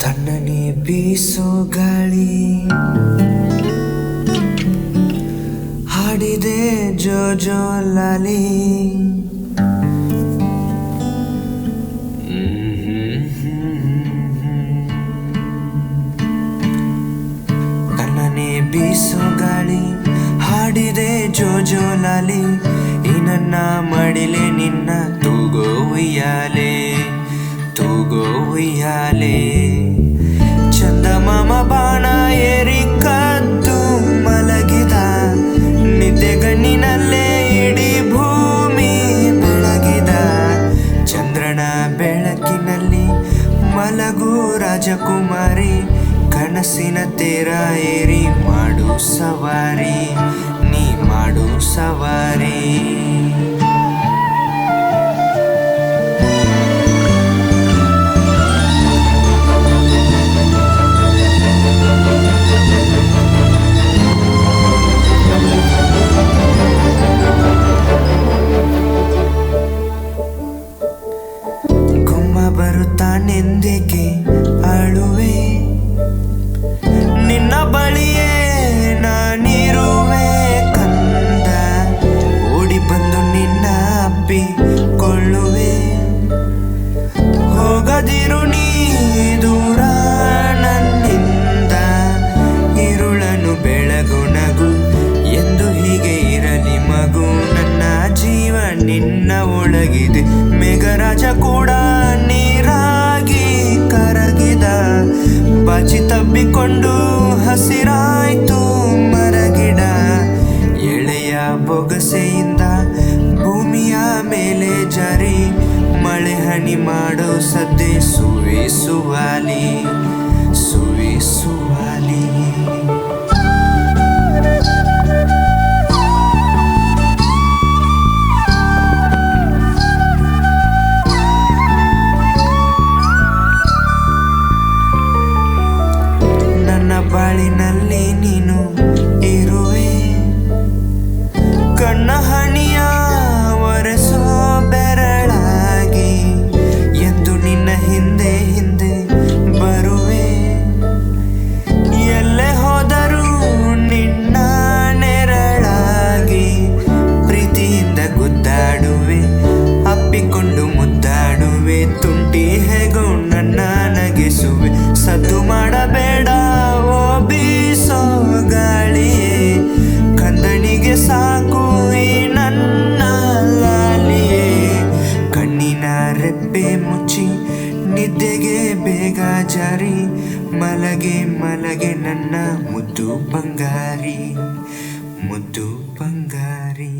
ತಣ್ಣನೆ ಬೀಸೋ ಗಾಳಿ ಹಾಡಿದೆ ಜೋ ಜೋ ಲಾಲಿ. ತಣ್ಣನೆ ಬೀಸೋ ಗಾಳಿ ಹಾಡಿದೆ ಜೋ ಜೋ ಲಾಲಿ. ಈ ನನ್ನ ಮಡಿಲೆ ನಿನ್ನ ತೂಗೋ ಉಯ್ಯಾಲೆ, ತೂಗೋ ಉಯ್ಯಾಲೆ. ಚಂದಮಾಮ ಬಾಣ ಏರಿ ಕದ್ದು ಮಲಗಿದ, ನಿದ್ದೆಗಣ್ಣಿನಲ್ಲೇ ಇಡೀ ಭೂಮಿ ಬೆಳಗಿದ. ಚಂದ್ರನ ಬೆಳಕಿನಲ್ಲಿ ಮಲಗು ರಾಜಕುಮಾರಿ, ಕನಸಿನ ತೇರ ಏರಿ ಮಾಡು ಸವಾರಿ, ನೀ ಮಾಡು ಸವಾರಿ. ಬರುತ್ತಾನೆಂದೇಕೆ ಅಳುವೆ, ನಿನ್ನ ಬಳಿಯೇ ನಾನಿರುವೆ ಕಂದ. ಓಡಿ ಬಂದು ನಿನ್ನ ಅಪ್ಪಿಕೊಳ್ಳುವೆ, ಹೋಗದಿರು ನೀ ದೂರ ನನ್ನಿಂದ. ഇരുಳನು ಬೆಳಗು ನಗು ಎಂದು ಹೀಗೆ ಇರಲಿ ಮಗು. ನನ್ನ ಜೀವ ನಿನ್ನ ಒಳಗಿದೆ, ಮೇಘರಾಜ ಕೂಡ ನೀರಾಗಿ ಕರಗಿದ. ಬಾಚಿ ತಬ್ಬಿಕೊಂಡು ಹಸಿರಾಯ್ತು ಮರಗಿಡ. ಎಳೆಯ ಬೊಗಸೆಯಿಂದ ಭೂಮಿಯ ಮೇಲೆ ಜಾರಿ, ಮಳೆ ಹನಿ ಮಾಡೋ ಸದ್ದೆ ಸುವೆ ಸುವಾಲಿ, ಸುವೆ ಸುವಾಲಿ. ಬಾಳಿನಲ್ಲಿ ನೀನು ಇರುವೆ, ಕಣ್ಣ ಹಣಿಯ ಒರೆಸೋ ಬೆರಳಾಗಿ. ಎಂದು ನಿನ್ನ ಹಿಂದೆ ಹಿಂದೆ ಬರುವೆ, ಎಲ್ಲೇ ಹೋದರೂ ನಿನ್ನ ನೆರಳಾಗಿ. ಪ್ರೀತಿಯಿಂದ ಗುದ್ದಾಡುವೆ, ಅಪ್ಪಿಕೊಂಡು ಮುದ್ದಾಡುವೆ. ತುಂಟಿ ಹೇಗೋ ನನ್ನ ನಗಿಸುವೆ, ಸದ್ದು ಮಾಡಬೇಡ ಬೀಸೋ ಗಾಳಿಯೇ. ಕಂದಣಿಗೆ ಸಾಕು ಈ ನನ್ನ ಲಾಲಿಯೇ. ಕಣ್ಣಿನ ರೆಪ್ಪೆ ಮುಚ್ಚಿ ನಿದ್ದೆಗೆ ಬೇಗ ಜಾರಿ, ಮಲಗೆ ಮಲಗೆ ನನ್ನ ಮುದ್ದು ಬಂಗಾರಿ, ಮುದ್ದು ಬಂಗಾರಿ.